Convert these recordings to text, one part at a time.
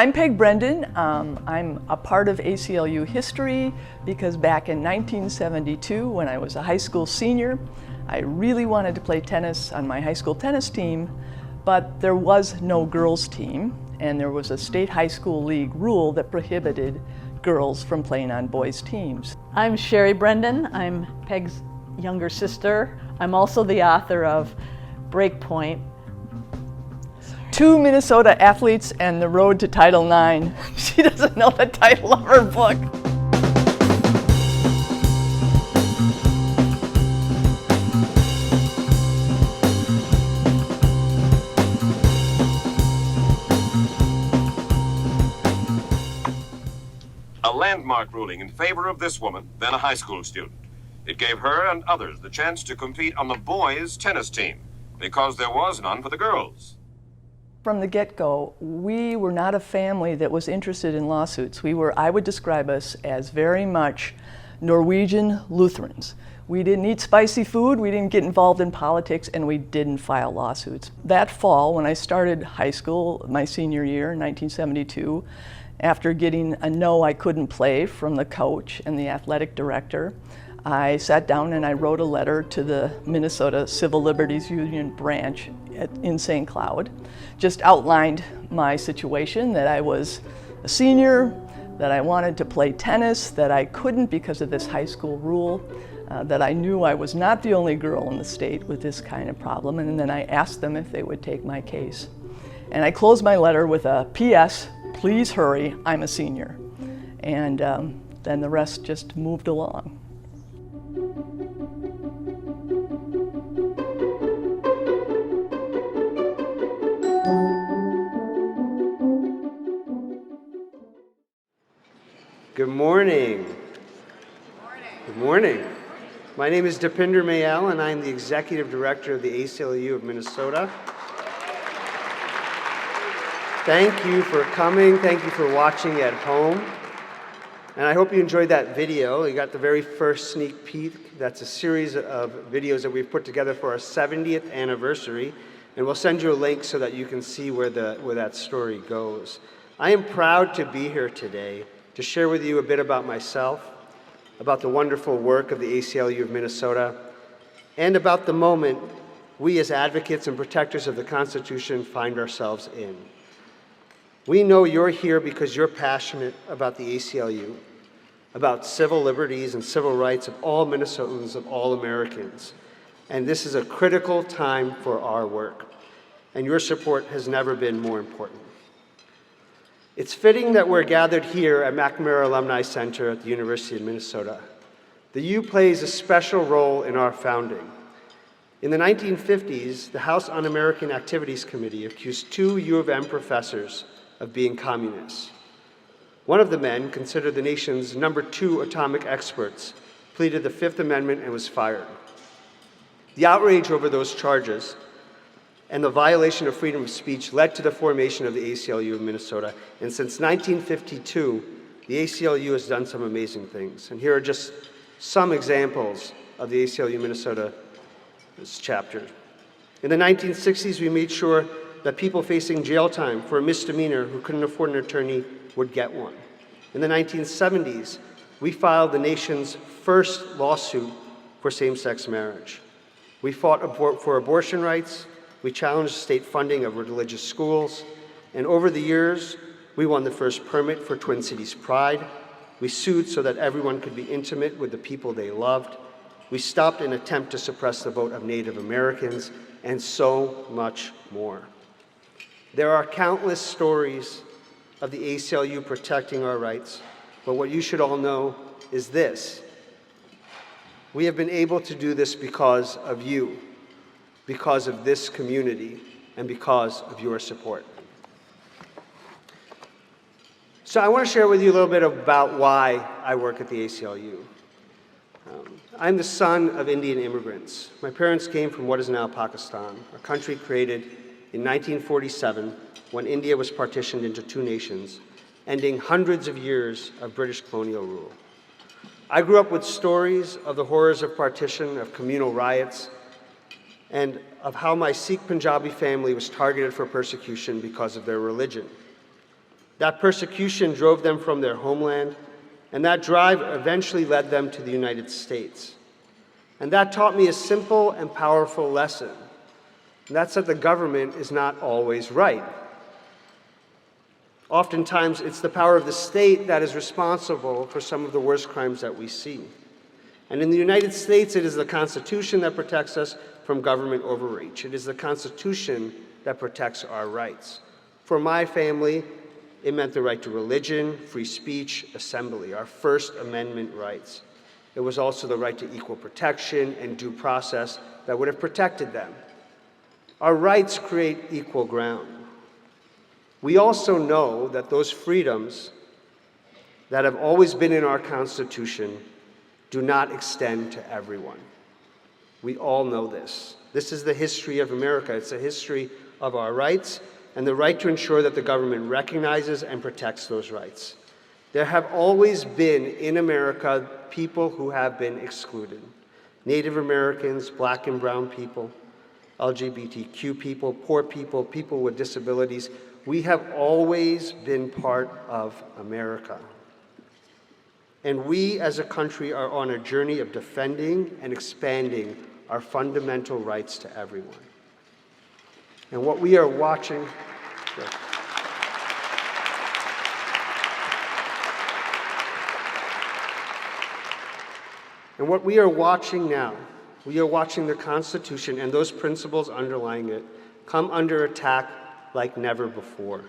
I'm Peg Brendan. I'm a part of ACLU history because back in 1972, when I was a high school senior, I really wanted to play tennis on my high school tennis team, but there was no girls' team, and there was a state high school league rule that prohibited girls from playing on boys' teams. I'm Sherry Brendan. I'm Peg's younger sister. I'm also the author of Breakpoint. 2 Minnesota athletes and the road to Title IX. She doesn't know the title of her book. A landmark ruling in favor of this woman, then a high school student. It gave her and others the chance to compete on the boys' tennis team because there was none for the girls. From the get-go, we were not a family that was interested in lawsuits. I would describe us as very much Norwegian Lutherans. We didn't eat spicy food, we didn't get involved in politics, and we didn't file lawsuits. That fall, when I started high school, my senior year, 1972, after getting a no I couldn't play from the coach and the athletic director, I sat down and I wrote a letter to the Minnesota Civil Liberties Union branch in St. Cloud. Just outlined my situation, that I was a senior, that I wanted to play tennis, that I couldn't because of this high school rule, that I knew I was not the only girl in the state with this kind of problem, and then I asked them if they would take my case. And I closed my letter with a P.S. Please hurry, I'm a senior. And then the rest just moved along. Good morning. Good morning. My name is Dipinder Mayal, and I'm the Executive Director of the ACLU of Minnesota. Thank you for coming. Thank you for watching at home. And I hope you enjoyed that video. You got the very first sneak peek. That's a series of videos that we've put together for our 70th anniversary. And we'll send you a link so that you can see where that story goes. I am proud to be here today to share with you a bit about myself, about the wonderful work of the ACLU of Minnesota, and about the moment we as advocates and protectors of the Constitution find ourselves in. We know you're here because you're passionate about the ACLU, about civil liberties and civil rights of all Minnesotans, of all Americans. And this is a critical time for our work, and your support has never been more important. It's fitting that we're gathered here at McNamara Alumni Center at the University of Minnesota. The U plays a special role in our founding. In the 1950s, the House Un-American Activities Committee accused 2 U of M professors of being communists. One of the men, considered the nation's #2 atomic experts, pleaded the Fifth Amendment and was fired. The outrage over those charges and the violation of freedom of speech led to the formation of the ACLU of Minnesota. And since 1952, the ACLU has done some amazing things. And here are just some examples of the ACLU Minnesota's chapter. In the 1960s, we made sure that people facing jail time for a misdemeanor who couldn't afford an attorney would get one. In the 1970s, we filed the nation's first lawsuit for same-sex marriage. We fought for abortion rights. We challenged state funding of religious schools, and over the years, we won the first permit for Twin Cities Pride. We sued so that everyone could be intimate with the people they loved. We stopped an attempt to suppress the vote of Native Americans, and so much more. There are countless stories of the ACLU protecting our rights, but what you should all know is this. We have been able to do this because of you, because of this community, and because of your support. So I want to share with you a little bit about why I work at the ACLU. I'm the son of Indian immigrants. My parents came from what is now Pakistan, a country created in 1947 when India was partitioned into 2 nations, ending hundreds of years of British colonial rule. I grew up with stories of the horrors of partition, of communal riots, and of how my Sikh Punjabi family was targeted for persecution because of their religion. That persecution drove them from their homeland, and that drive eventually led them to the United States. And that taught me a simple and powerful lesson, and that's that the government is not always right. Oftentimes, it's the power of the state that is responsible for some of the worst crimes that we see. And in the United States, it is the Constitution that protects us from government overreach. It is the Constitution that protects our rights. For my family, it meant the right to religion, free speech, assembly, our First Amendment rights. It was also the right to equal protection and due process that would have protected them. Our rights create equal ground. We also know that those freedoms that have always been in our Constitution do not extend to everyone. We all know this. This is the history of America. It's a history of our rights and the right to ensure that the government recognizes and protects those rights. There have always been in America people who have been excluded. Native Americans, Black and brown people, LGBTQ people, poor people, people with disabilities. We have always been part of America. And we as a country are on a journey of defending and expanding our fundamental rights to everyone. And what we are watching, now, we are watching the Constitution and those principles underlying it come under attack like never before.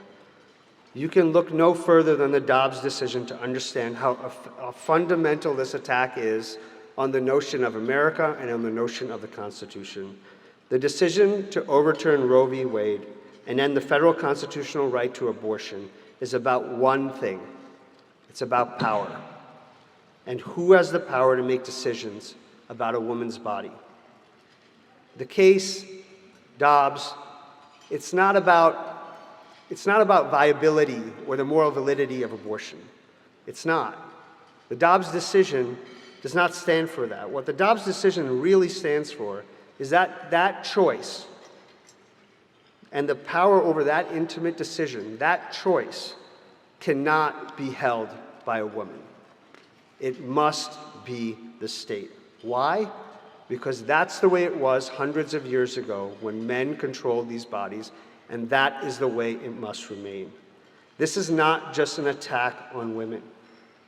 You can look no further than the Dobbs decision to understand how fundamental this attack is on the notion of America and on the notion of the Constitution. The decision to overturn Roe v. Wade and end the federal constitutional right to abortion is about one thing. It's about power. And who has the power to make decisions about a woman's body? The case, Dobbs, it's not about viability or the moral validity of abortion. It's not. The Dobbs decision does not stand for that. What the Dobbs decision really stands for is that choice and the power over that intimate decision, that choice cannot be held by a woman. It must be the state. Why? Because that's the way it was hundreds of years ago when men controlled these bodies, and that is the way it must remain. This is not just an attack on women.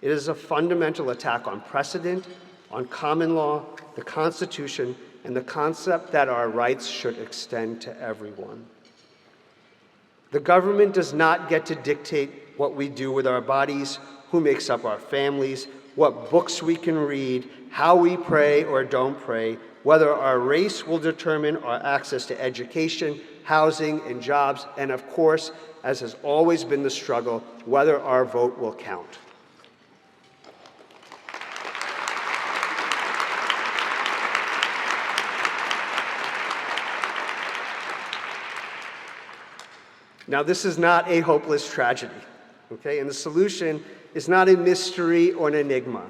It is a fundamental attack on precedent, on common law, the Constitution, and the concept that our rights should extend to everyone. The government does not get to dictate what we do with our bodies, who makes up our families, what books we can read, how we pray or don't pray, whether our race will determine our access to education, housing, and jobs, and of course, as has always been the struggle, whether our vote will count. Now, this is not a hopeless tragedy, okay? And the solution is not a mystery or an enigma.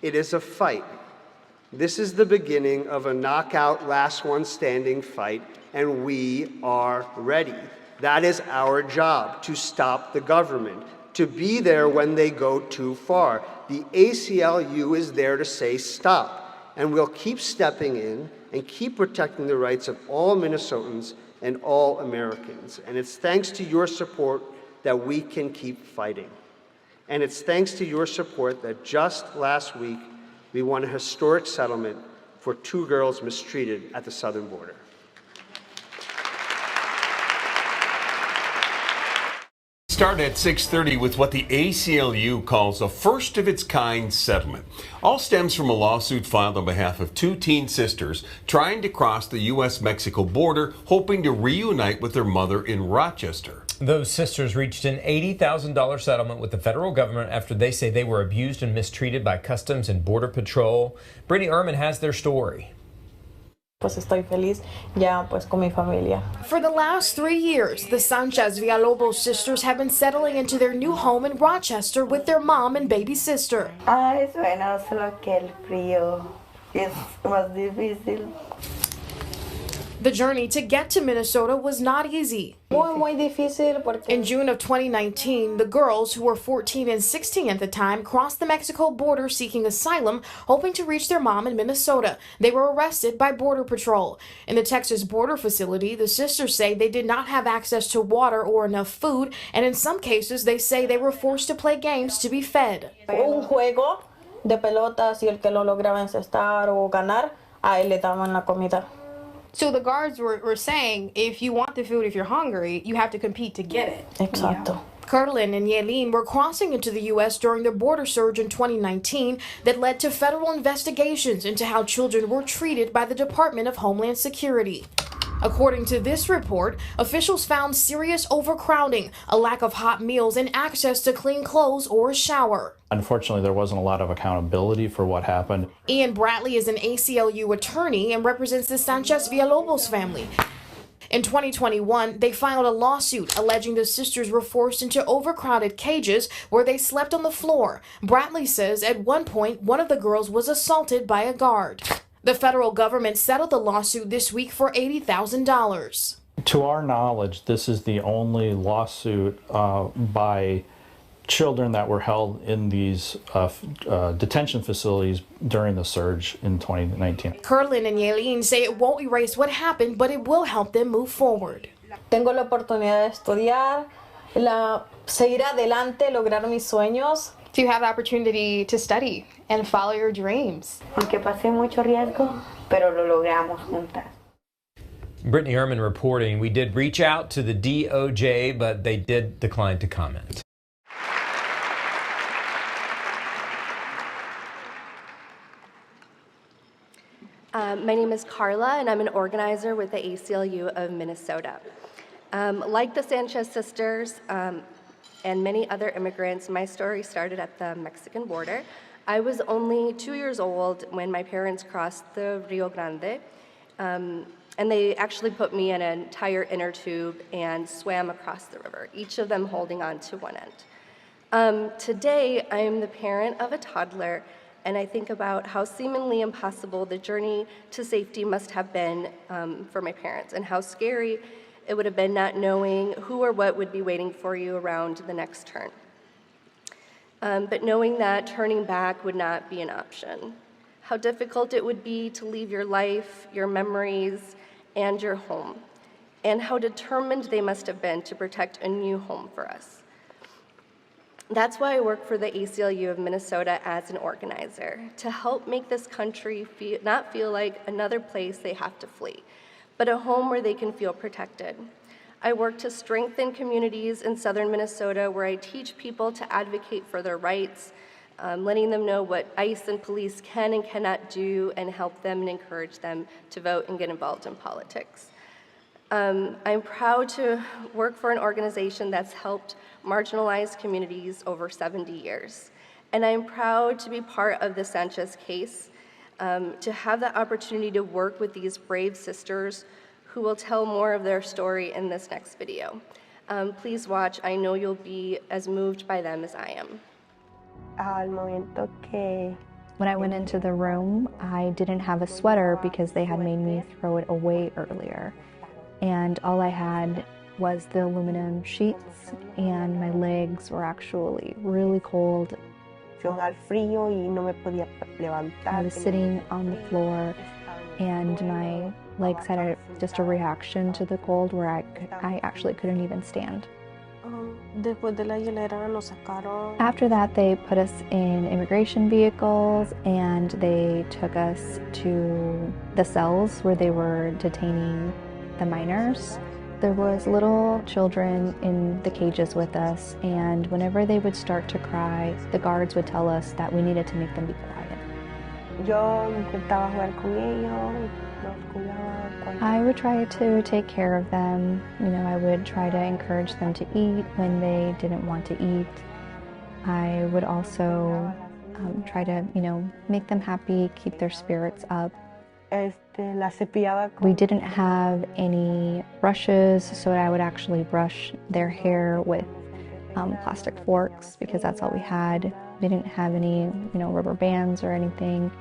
It is a fight. This is the beginning of a knockout, last one standing fight, and we are ready. That is our job, to stop the government, to be there when they go too far. The ACLU is there to say stop, and we'll keep stepping in and keep protecting the rights of all Minnesotans and all Americans. And it's thanks to your support that we can keep fighting. And it's thanks to your support that just last week, we won a historic settlement for 2 girls mistreated at the southern border. Start at 6:30 with what the ACLU calls a first-of-its-kind settlement. All stems from a lawsuit filed on behalf of 2 teen sisters trying to cross the U.S.-Mexico border, hoping to reunite with their mother in Rochester. Those sisters reached an $80,000 settlement with the federal government after they say they were abused and mistreated by Customs and Border Patrol. Brittany Ehrman has their story. Pues estoy feliz ya pues con mi familia. For the last 3 years, the Sanchez Villalobos sisters have been settling into their new home in Rochester with their mom and baby sister. Ay, bueno, solo que el frío es más difícil. The journey to get to Minnesota was not easy. Muy difícil porque In June of 2019, the girls, who were 14 and 16 at the time, crossed the Mexico border seeking asylum, hoping to reach their mom in Minnesota. They were arrested by Border Patrol. In the Texas border facility, the sisters say they did not have access to water or enough food, and in some cases, they say they were forced to play games to be fed. un juego de pelotas y el que lo lograba encestar o ganar, a él le daban la comida. So the guards were saying, if you want the food, if you're hungry, you have to compete to get it. Exacto. Carlin and Yelene were crossing into the U.S. during the border surge in 2019 that led to federal investigations into how children were treated by the Department of Homeland Security. According to this report, officials found serious overcrowding, a lack of hot meals, and access to clean clothes or a shower. Unfortunately, there wasn't a lot of accountability for what happened. Ian Bradley is an ACLU attorney and represents the Sanchez Villalobos family. In 2021, they filed a lawsuit alleging the sisters were forced into overcrowded cages where they slept on the floor. Bradley says at one point, one of the girls was assaulted by a guard. The federal government settled the lawsuit this week for $80,000. To our knowledge, this is the only lawsuit by children that were held in these detention facilities during the surge in 2019. Carlin and Yelene say it won't erase what happened, but it will help them move forward. Tengo la oportunidad de estudiar, seguir adelante, lograr mis sueños. So you have the opportunity to study and follow your dreams. Aunque pasé mucho riesgo, pero lo logramos juntas. Brittany Ehrman reporting. We did reach out to the DOJ, but they did decline to comment. My name is Carla, and I'm an organizer with the ACLU of Minnesota. Like the Sanchez sisters and many other immigrants, my story started at the Mexican border. I was only 2 years old when my parents crossed the Rio Grande, and they actually put me in an entire inner tube and swam across the river, each of them holding on to one end. Today, I am the parent of a toddler, and I think about how seemingly impossible the journey to safety must have been for my parents, and how scary it would have been not knowing who or what would be waiting for you around the next turn. But knowing that turning back would not be an option. How difficult it would be to leave your life, your memories, and your home. And how determined they must have been to protect a new home for us. That's why I work for the ACLU of Minnesota as an organizer, to help make this country not feel like another place they have to flee, but a home where they can feel protected. I work to strengthen communities in southern Minnesota where I teach people to advocate for their rights, letting them know what ICE and police can and cannot do, and help them and encourage them to vote and get involved in politics. I'm proud to work for an organization that's helped marginalized communities over 70 years. And I'm proud to be part of the Sanchez case, to have the opportunity to work with these brave sisters who will tell more of their story in this next video. Please watch. I know you'll be as moved by them as I am. When I went into the room, I didn't have a sweater because they had made me throw it away earlier. And all I had was the aluminum sheets, and my legs were actually really cold. I was sitting on the floor, and my legs had just a reaction to the cold where I actually couldn't even stand. After that, they put us in immigration vehicles, and they took us to the cells where they were detaining the minors. There was little children in the cages with us, and whenever they would start to cry, the guards would tell us that we needed to make them be quiet. I would try to take care of them. I would try to encourage them to eat when they didn't want to eat. I would also try to, make them happy, keep their spirits up. We didn't have any brushes, so I would actually brush their hair with plastic forks because that's all we had. We didn't have any, rubber bands or anything.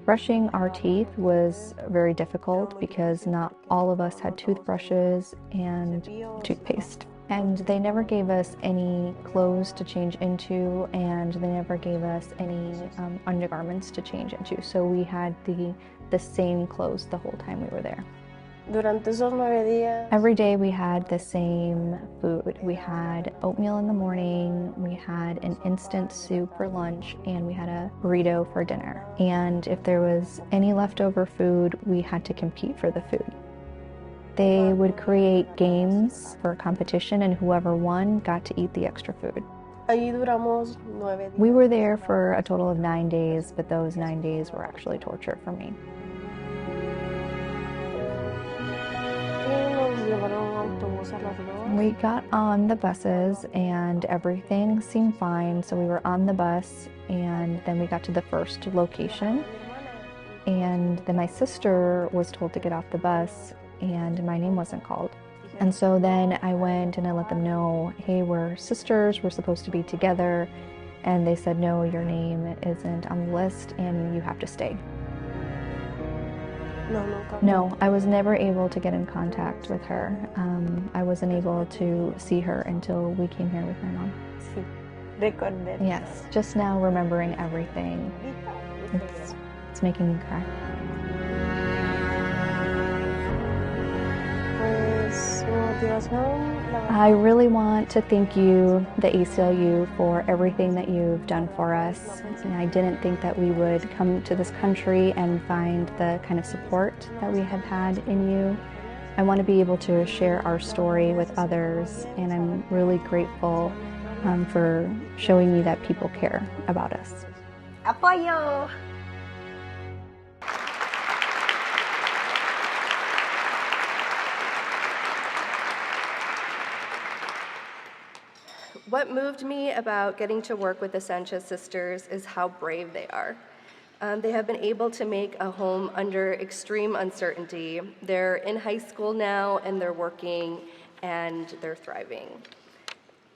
Brushing our teeth was very difficult because not all of us had toothbrushes and toothpaste. And they never gave us any clothes to change into, and they never gave us any undergarments to change into. So we had the same clothes the whole time we were there. Every day we had the same food. We had oatmeal in the morning, we had an instant soup for lunch, and we had a burrito for dinner. And if there was any leftover food, we had to compete for the food. They would create games for competition, and whoever won got to eat the extra food. We were there for a total of 9 days, but those 9 days were actually torture for me. We got on the buses and everything seemed fine, so we were on the bus, and then we got to the first location, and then my sister was told to get off the bus and my name wasn't called. And so then I went and I let them know, hey, we're sisters, we're supposed to be together, and they said, no, your name isn't on the list and you have to stay. No, I was never able to get in contact with her. I wasn't able to see her until we came here with my mom. Yes, just now remembering everything, it's making me cry. I really want to thank you, the ACLU, for everything that you've done for us. And I didn't think that we would come to this country and find the kind of support that we have had in you. I want to be able to share our story with others, and I'm really grateful for showing me that people care about us. Apoyo! What moved me about getting to work with the Sanchez sisters is how brave they are. They have been able to make a home under extreme uncertainty. They're in high school now, and they're working, and they're thriving.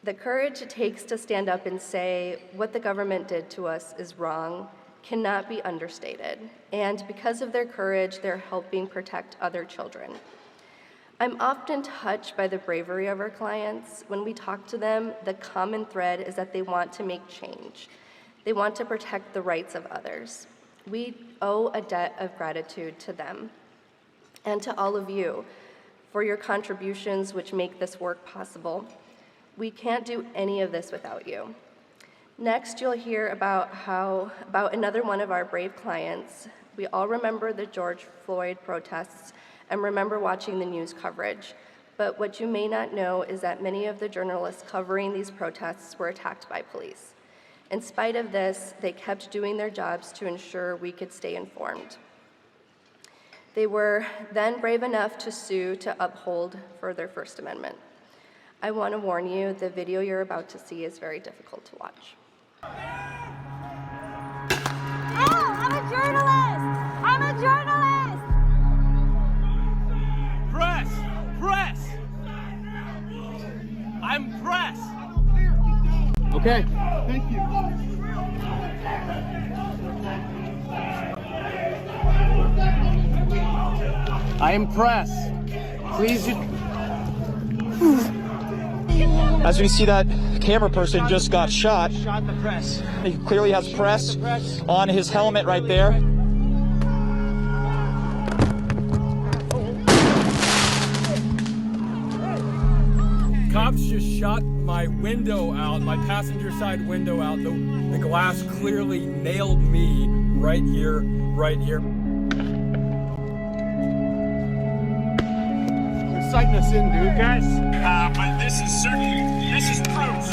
The courage it takes to stand up and say what the government did to us is wrong cannot be understated. And because of their courage, they're helping protect other children. I'm often touched by the bravery of our clients. When we talk to them, the common thread is that they want to make change. They want to protect the rights of others. We owe a debt of gratitude to them and to all of you for your contributions which make this work possible. We can't do any of this without you. Next, you'll hear about another one of our brave clients. We all remember the George Floyd protests and remember watching the news coverage. But what you may not know is that many of the journalists covering these protests were attacked by police. In spite of this, they kept doing their jobs to ensure we could stay informed. They were then brave enough to sue to uphold for their First Amendment. I want to warn you, the video you're about to see is very difficult to watch. Oh, I'm a journalist! I'm a journalist! Press! Press! I'm press! Okay. Thank you. I am press. Please. As we see, that camera person just got shot. Shot the press. He clearly has press on his helmet right there. Cops just shot my window out, my passenger side window out. The glass clearly nailed me right here, right here. You're sighting us in, dude. Guys, but this is proof.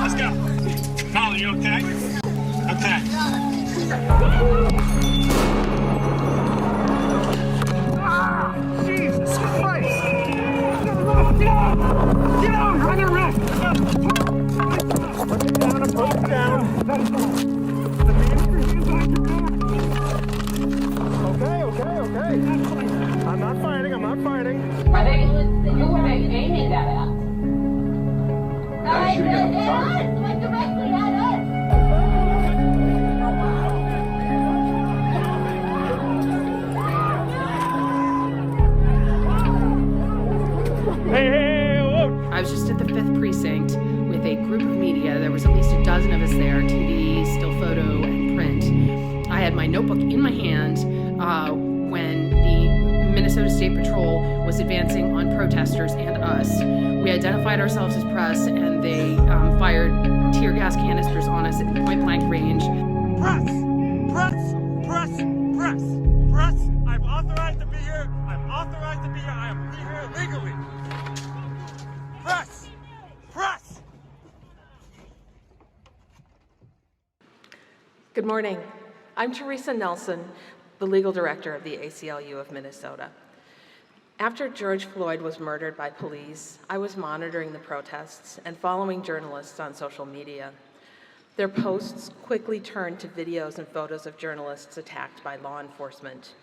Let's go. Molly, you okay? Okay. Jesus Christ! Get out! Run your wrist! Put it down, put it down. Okay. I'm not fighting. Are they, who are they aiming that at? No, guys shooting at each other? I was just at the 5th precinct with a group of media. There was at least a dozen of us there, TV, still photo, and print. I had my notebook in my hand when the Minnesota State Patrol was advancing on protesters and us. We identified ourselves as press, and they fired tear gas canisters on us at point-blank range. Press! Press! Press! Press! Press! I'm authorized to be here. I'm authorized to be here. I am here legally. Press! Press! Good morning. I'm Teresa Nelson, the legal director of the ACLU of Minnesota. After George Floyd was murdered by police, I was monitoring the protests and following journalists on social media. Their posts quickly turned to videos and photos of journalists attacked by law enforcement.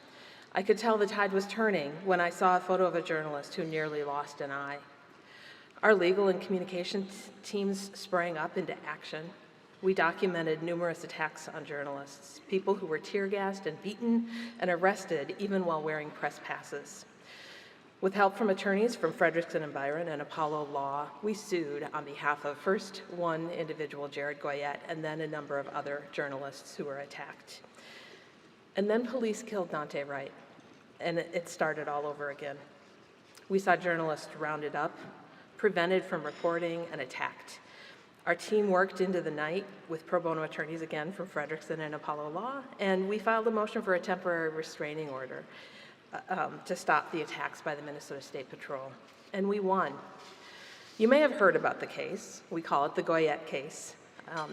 I could tell the tide was turning when I saw a photo of a journalist who nearly lost an eye. Our legal and communications teams sprang up into action. We documented numerous attacks on journalists, people who were tear gassed and beaten and arrested even while wearing press passes. With help from attorneys from Frederickson and Byron and Apollo Law, we sued on behalf of first one individual, Jared Goyette, and then a number of other journalists who were attacked. And then police killed Dante Wright, and it started all over again. We saw journalists rounded up, prevented from reporting, and attacked. Our team worked into the night with pro bono attorneys again from Frederickson and Apollo Law, and we filed a motion for a temporary restraining order to stop the attacks by the Minnesota State Patrol, and we won. You may have heard about the case. We call it the Goyette case,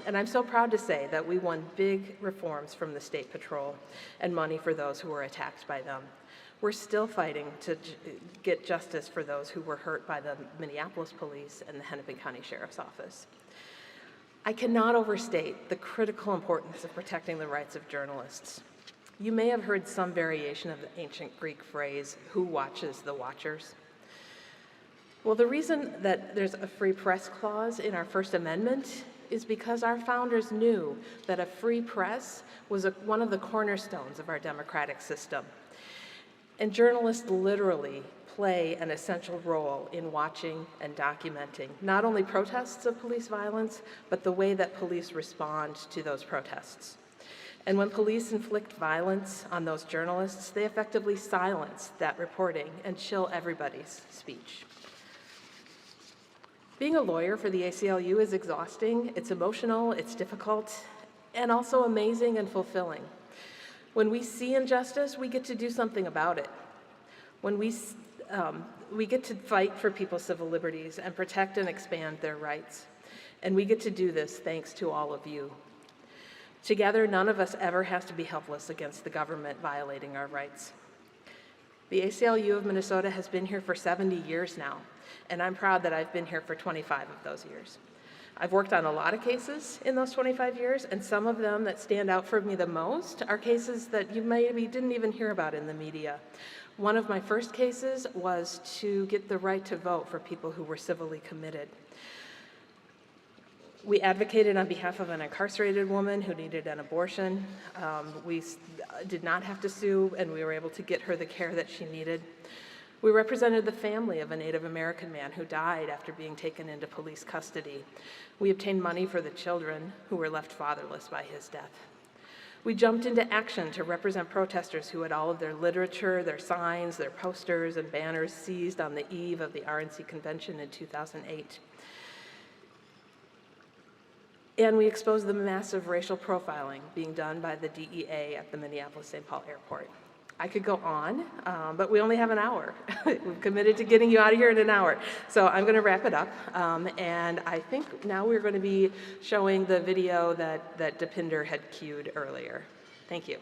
and I'm so proud to say that we won big reforms from the State Patrol and money for those who were attacked by them. We're still fighting to get justice for those who were hurt by the Minneapolis police and the Hennepin County Sheriff's Office. I cannot overstate the critical importance of protecting the rights of journalists. You may have heard some variation of the ancient Greek phrase, "Who watches the watchers?" Well, the reason that there's a free press clause in our First Amendment is because our founders knew that a free press was one of the cornerstones of our democratic system. And journalists literally play an essential role in watching and documenting not only protests of police violence, but the way that police respond to those protests. And when police inflict violence on those journalists, they effectively silence that reporting and chill everybody's speech. Being a lawyer for the ACLU is exhausting, it's emotional, it's difficult, and also amazing and fulfilling. When we see injustice, we get to do something about it. When we get to fight for people's civil liberties and protect and expand their rights. And we get to do this thanks to all of you. Together, none of us ever has to be helpless against the government violating our rights. The ACLU of Minnesota has been here for 70 years now, and I'm proud that I've been here for 25 of those years. I've worked on a lot of cases in those 25 years, and some of them that stand out for me the most are cases that you maybe didn't even hear about in the media. One of my first cases was to get the right to vote for people who were civilly committed. We advocated on behalf of an incarcerated woman who needed an abortion. We did not have to sue, and we were able to get her the care that she needed. We represented the family of a Native American man who died after being taken into police custody. We obtained money for the children who were left fatherless by his death. We jumped into action to represent protesters who had all of their literature, their signs, their posters, and banners seized on the eve of the RNC convention in 2008. And we exposed the massive racial profiling being done by the DEA at the Minneapolis-St. Paul airport. I could go on, but we only have an hour. We've committed to getting you out of here in an hour. So I'm going to wrap it up. And I think now we're going to be showing the video that Deepinder had cued earlier. Thank you.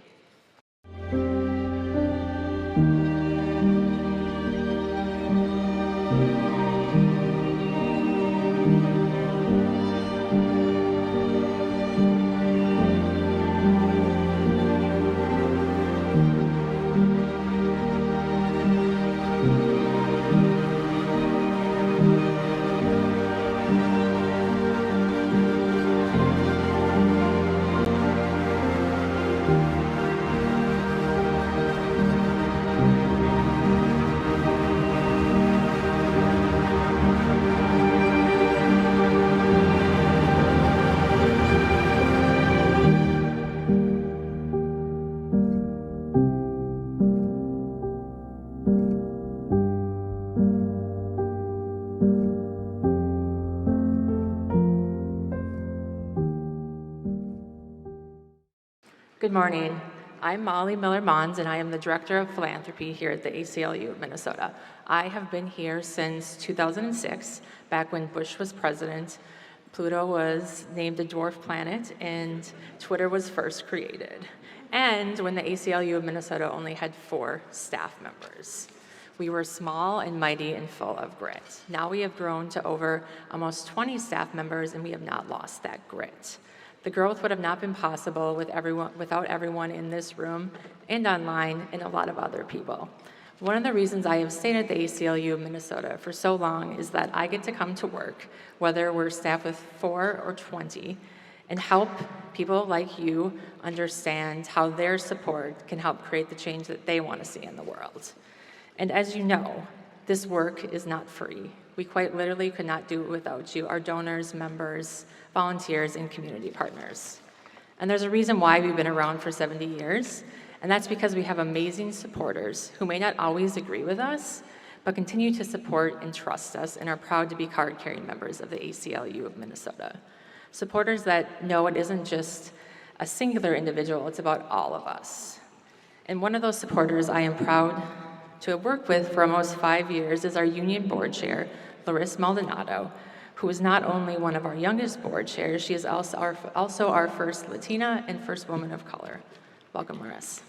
Good morning. I'm Molly Miller-Mons, and I am the Director of Philanthropy here at the ACLU of Minnesota. I have been here since 2006, back when Bush was president. Pluto was named a dwarf planet, and Twitter was first created. And when the ACLU of Minnesota only had 4 staff members. We were small and mighty and full of grit. Now we have grown to over almost 20 staff members, and we have not lost that grit. The growth would have not been possible without everyone in this room and online and a lot of other people. One of the reasons I have stayed at the ACLU of Minnesota for so long is that I get to come to work, whether we're staffed with 4 or 20, and help people like you understand how their support can help create the change that they want to see in the world. And as you know, this work is not free. We quite literally could not do it without you, our donors, members, volunteers, and community partners. And there's a reason why we've been around for 70 years, and that's because we have amazing supporters who may not always agree with us, but continue to support and trust us and are proud to be card-carrying members of the ACLU of Minnesota. Supporters that know it isn't just a singular individual, it's about all of us. And one of those supporters I am proud to have worked with for almost 5 years is our union board chair, Larissa Maldonado, who is not only one of our youngest board chairs, she is also our first Latina and first woman of color. Welcome, Larissa.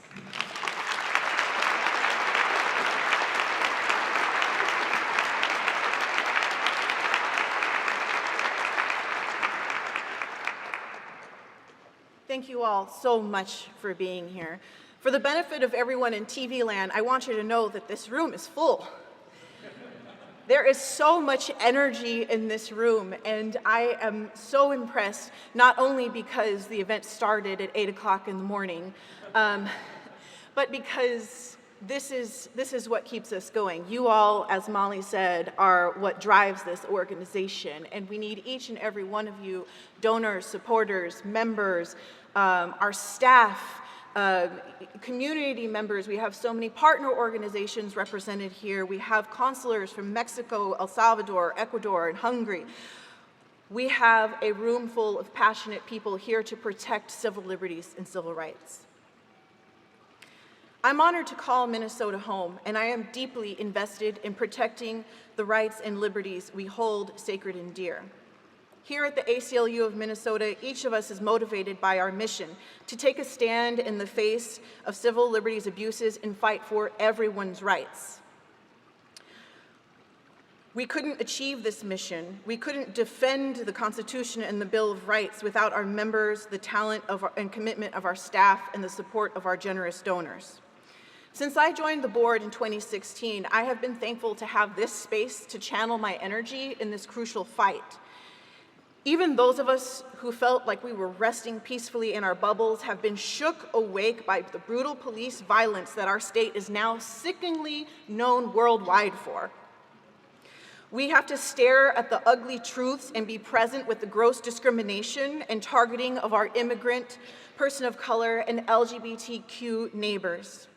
Thank you all so much for being here. For the benefit of everyone in TV land, I want you to know that this room is full. There is so much energy in this room, and I am so impressed, not only because the event started at 8 o'clock in the morning, but because this is what keeps us going. You all, as Molly said, are what drives this organization, and we need each and every one of you, donors, supporters, members, our staff, community members. We have so many partner organizations represented here. We have consulars from Mexico, El Salvador, Ecuador, and Hungary. We have a room full of passionate people here to protect civil liberties and civil rights. I'm honored to call Minnesota home, and I am deeply invested in protecting the rights and liberties we hold sacred and dear. Here at the ACLU of Minnesota, each of us is motivated by our mission to take a stand in the face of civil liberties abuses and fight for everyone's rights. We couldn't achieve this mission, we couldn't defend the Constitution and the Bill of Rights without our members, the talent and commitment of our staff, and the support of our generous donors. Since I joined the board in 2016, I have been thankful to have this space to channel my energy in this crucial fight. Even those of us who felt like we were resting peacefully in our bubbles have been shook awake by the brutal police violence that our state is now sickeningly known worldwide for. We have to stare at the ugly truths and be present with the gross discrimination and targeting of our immigrant, person of color, and LGBTQ neighbors.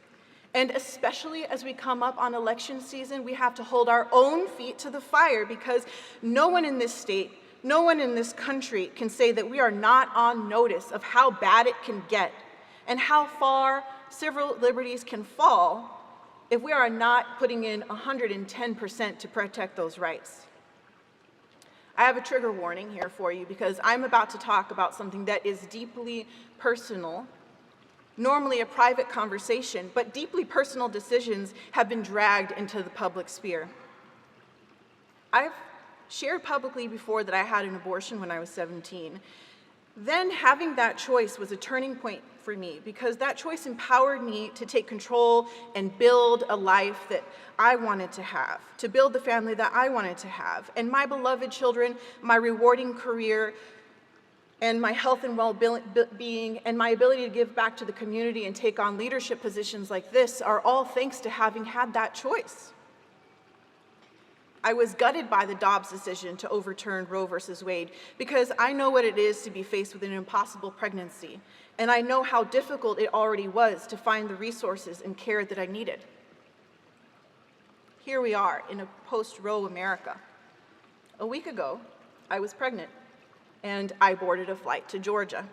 And especially as we come up on election season, we have to hold our own feet to the fire, because no one in this state, no one in this country can say that we are not on notice of how bad it can get and how far civil liberties can fall if we are not putting in 110% to protect those rights. I have a trigger warning here for you, because I'm about to talk about something that is deeply personal, normally a private conversation, but deeply personal decisions have been dragged into the public sphere. I've shared publicly before that I had an abortion when I was 17. Then having that choice was a turning point for me, because that choice empowered me to take control and build a life that I wanted to have, to build the family that I wanted to have. And my beloved children, my rewarding career, and my health and well-being, and my ability to give back to the community and take on leadership positions like this are all thanks to having had that choice. I was gutted by the Dobbs decision to overturn Roe versus Wade, because I know what it is to be faced with an impossible pregnancy, and I know how difficult it already was to find the resources and care that I needed. Here we are in a post-Roe America. A week ago, I was pregnant, and I boarded a flight to Georgia.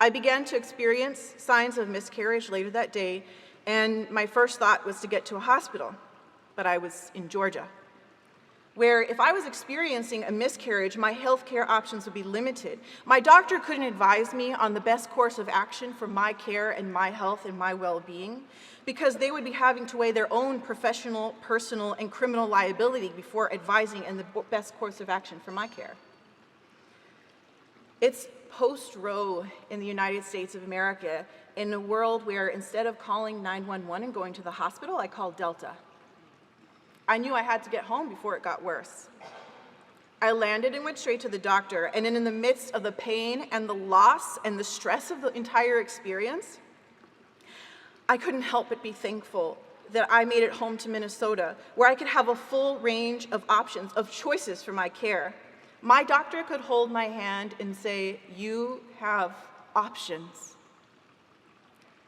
I began to experience signs of miscarriage later that day, and my first thought was to get to a hospital, but I was in Georgia, where if I was experiencing a miscarriage, my health care options would be limited. My doctor couldn't advise me on the best course of action for my care and my health and my well-being, because they would be having to weigh their own professional, personal, and criminal liability before advising on the best course of action for my care. It's post-Roe in the United States of America, in a world where instead of calling 911 and going to the hospital, I called Delta. I knew I had to get home before it got worse. I landed and went straight to the doctor, and in the midst of the pain and the loss and the stress of the entire experience, I couldn't help but be thankful that I made it home to Minnesota, where I could have a full range of options, of choices for my care. My doctor could hold my hand and say, "You have options."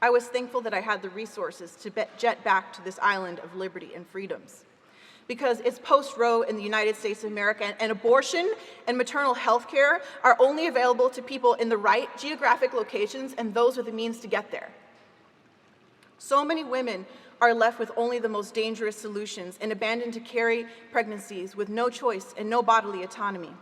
I was thankful that I had the resources to jet back to this island of liberty and freedoms, because it's post-Roe in the United States of America, and abortion and maternal health care are only available to people in the right geographic locations and those with the means to get there. So many women are left with only the most dangerous solutions and abandoned to carry pregnancies with no choice and no bodily autonomy.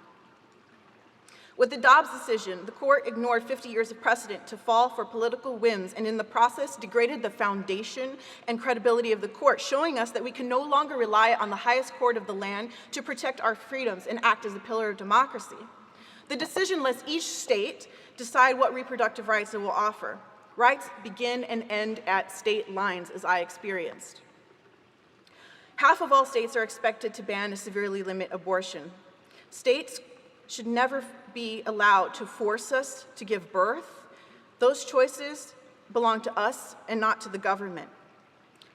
With the Dobbs decision, the court ignored 50 years of precedent to fall for political whims, and in the process degraded the foundation and credibility of the court, showing us that we can no longer rely on the highest court of the land to protect our freedoms and act as a pillar of democracy. The decision lets each state decide what reproductive rights it will offer. Rights begin and end at state lines, as I experienced. Half of all states are expected to ban or severely limit abortion. States should never be allowed to force us to give birth. Those choices belong to us and not to the government.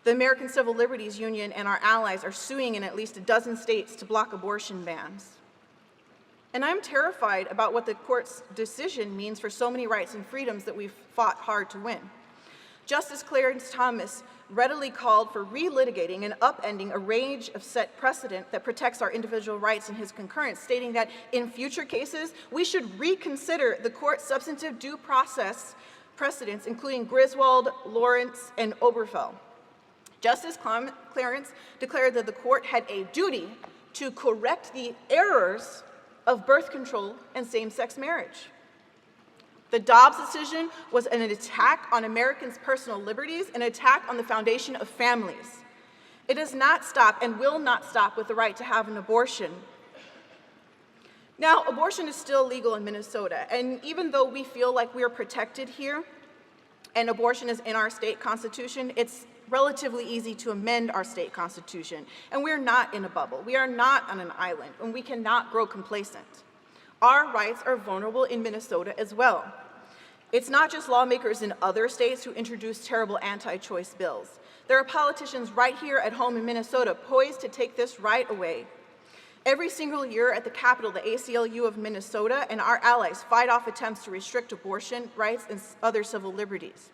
The American Civil Liberties Union and our allies are suing in at least a dozen states to block abortion bans. And I'm terrified about what the court's decision means for so many rights and freedoms that we've fought hard to win. Justice Clarence Thomas readily called for relitigating and upending a range of set precedent that protects our individual rights in his concurrence, stating that in future cases, we should reconsider the court's substantive due process precedents, including Griswold, Lawrence, and Obergefell. Justice Clarence declared that the court had a duty to correct the errors of birth control and same-sex marriage. The Dobbs decision was an attack on Americans' personal liberties, an attack on the foundation of families. It does not stop and will not stop with the right to have an abortion. Now, abortion is still legal in Minnesota, and even though we feel like we are protected here and abortion is in our state constitution, it's relatively easy to amend our state constitution. And we're not in a bubble. We are not on an island, and we cannot grow complacent. Our rights are vulnerable in Minnesota as well. It's not just lawmakers in other states who introduce terrible anti-choice bills. There are politicians right here at home in Minnesota poised to take this right away. Every single year at the Capitol, the ACLU of Minnesota and our allies fight off attempts to restrict abortion rights and other civil liberties.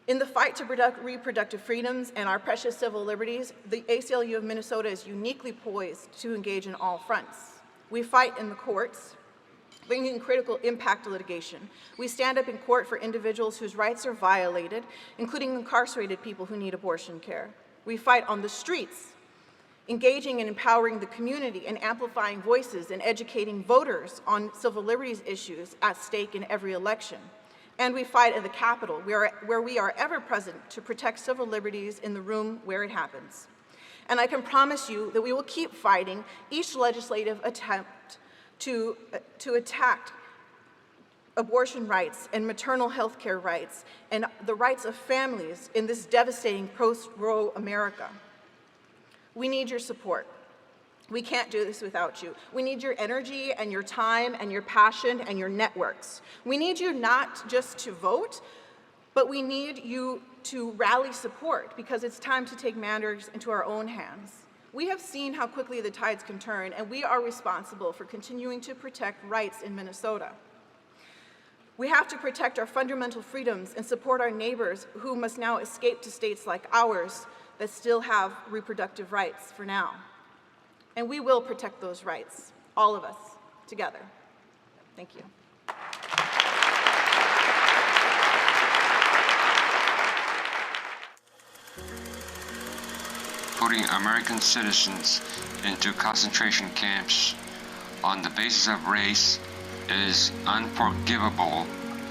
In the fight to protect reproductive freedoms and our precious civil liberties, the ACLU of Minnesota is uniquely poised to engage in all fronts. We fight in the courts, bringing critical impact litigation. We stand up in court for individuals whose rights are violated, including incarcerated people who need abortion care. We fight on the streets, engaging and empowering the community and amplifying voices and educating voters on civil liberties issues at stake in every election. And we fight at the Capitol, where we are ever present to protect civil liberties in the room where it happens. And I can promise you that we will keep fighting each legislative attempt to attack abortion rights and maternal health care rights and the rights of families in this devastating post-Roe America. We need your support. We can't do this without you. We need your energy and your time and your passion and your networks. We need you not just to vote, but we need you to rally support, because it's time to take matters into our own hands. We have seen how quickly the tides can turn, and we are responsible for continuing to protect rights in Minnesota. We have to protect our fundamental freedoms and support our neighbors who must now escape to states like ours that still have reproductive rights for now. And we will protect those rights, all of us, together. Thank you. putting American citizens into concentration camps on the basis of race is unforgivable.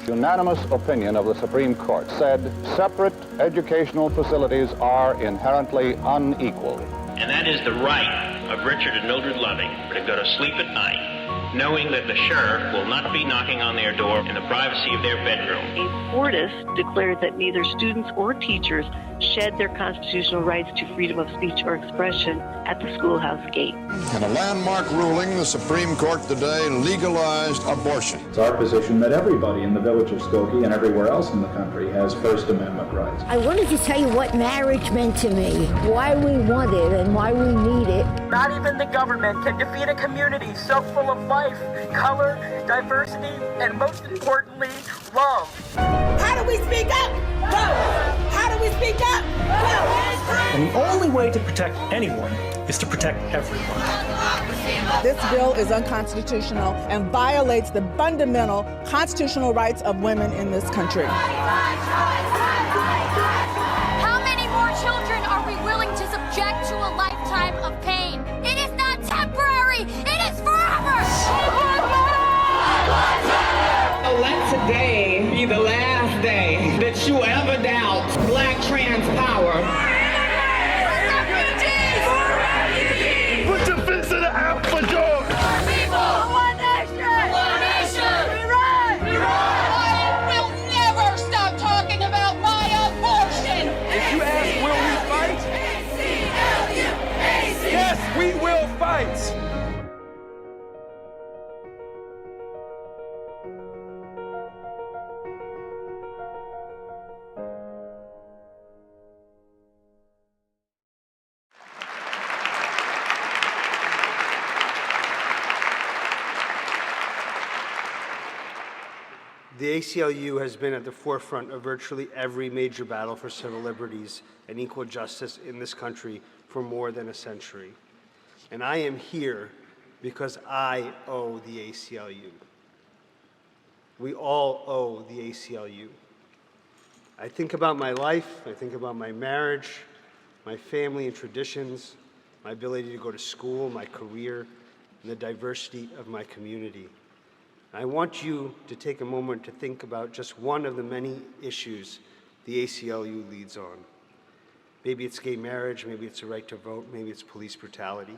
Unanimous opinion of the Supreme Court said separate educational facilities are inherently unequal. And that is the right of Richard and Mildred Loving to go to sleep at night knowing that the sheriff will not be knocking on their door in the privacy of their bedroom. A Fortis declared that neither students or teachers shed their constitutional rights to freedom of speech or expression at the schoolhouse gate. In a landmark ruling, the Supreme Court today legalized abortion. It's our position that everybody in the village of Skokie and everywhere else in the country has First Amendment rights. I wanted to tell you what marriage meant to me, why we want it and why we need it. Not even the government can defeat a community so full of life, color, diversity, and most importantly, love. How do we speak up? Vote! How do we speak up? Vote! And the only way to protect anyone is to protect everyone. This bill is unconstitutional and violates the fundamental constitutional rights of women in this country. How many more children are we willing to subject to a lifetime of pain? It is not temporary, it is forever! Let today be the last day that you ever doubt Black trans power. Put your fists in the air for George! One nation! One nation! We rise! We rise! I will never stop talking about my abortion! If you ask, will we fight? ACLU! ACLU! Yes, we will fight! The ACLU has been at the forefront of virtually every major battle for civil liberties and equal justice in this country for more than a century. And I am here because I owe the ACLU. We all owe the ACLU. I think about my life, I think about my marriage, my family and traditions, my ability to go to school, my career, and the diversity of my community. I want you to take a moment to think about just one of the many issues the ACLU leads on. Maybe it's gay marriage, maybe it's the right to vote, maybe it's police brutality.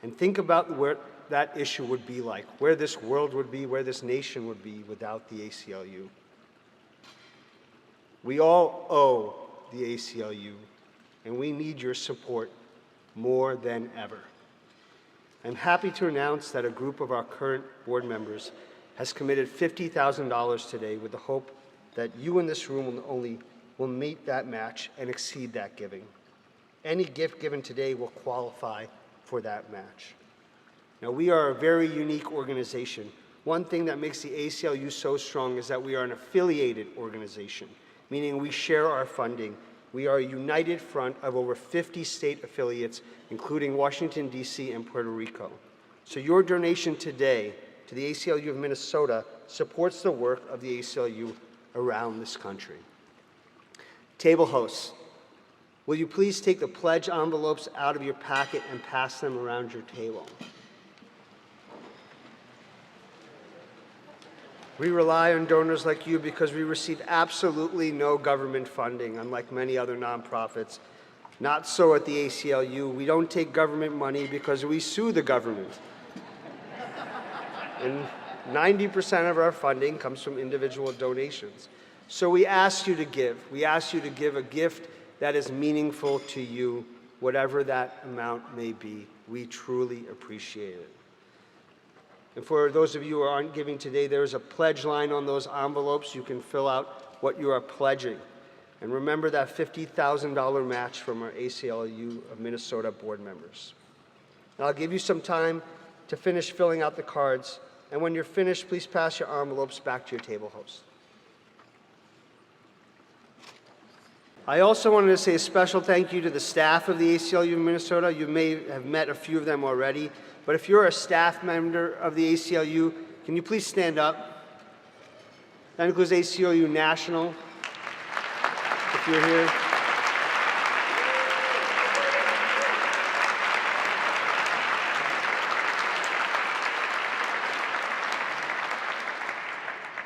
And think about where that issue would be like, where this world would be, where this nation would be without the ACLU. We all owe the ACLU, and we need your support more than ever. I'm happy to announce that a group of our current board members has committed $50,000 today with the hope that you in this room will meet that match and exceed that giving. Any gift given today will qualify for that match. Now, we are a very unique organization. One thing that makes the ACLU so strong is that we are an affiliated organization, meaning we share our funding. We are a united front of over 50 state affiliates, including Washington, D.C. and Puerto Rico. So your donation today to the ACLU of Minnesota supports the work of the ACLU around this country. Table hosts, will you please take the pledge envelopes out of your packet and pass them around your table? We rely on donors like you because we receive absolutely no government funding, unlike many other nonprofits. Not so at the ACLU. We don't take government money because we sue the government. And 90% of our funding comes from individual donations. So we ask you to give. We ask you to give a gift that is meaningful to you, whatever that amount may be. We truly appreciate it. And for those of you who aren't giving today, there is a pledge line on those envelopes. You can fill out what you are pledging. And remember that $50,000 match from our ACLU of Minnesota board members. Now I'll give you some time to finish filling out the cards. And when you're finished, please pass your envelopes back to your table host. I also wanted to say a special thank you to the staff of the ACLU of Minnesota. You may have met a few of them already. But if you're a staff member of the ACLU, can you please stand up? That includes ACLU National, if you're here.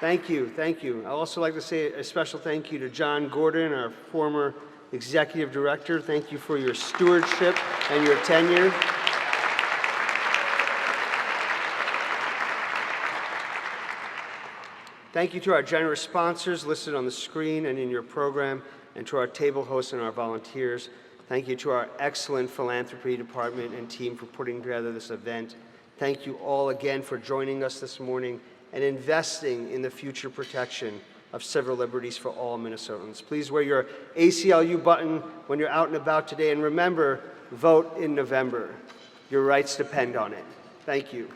Thank you, thank you. I'd also like to say a special thank you to John Gordon, our former executive director. Thank you for your stewardship and your tenure. Thank you to our generous sponsors listed on the screen and in your program, and to our table hosts and our volunteers. Thank you to our excellent philanthropy department and team for putting together this event. Thank you all again for joining us this morning and investing in the future protection of civil liberties for all Minnesotans. Please wear your ACLU button when you're out and about today, and remember, vote in November. Your rights depend on it. Thank you.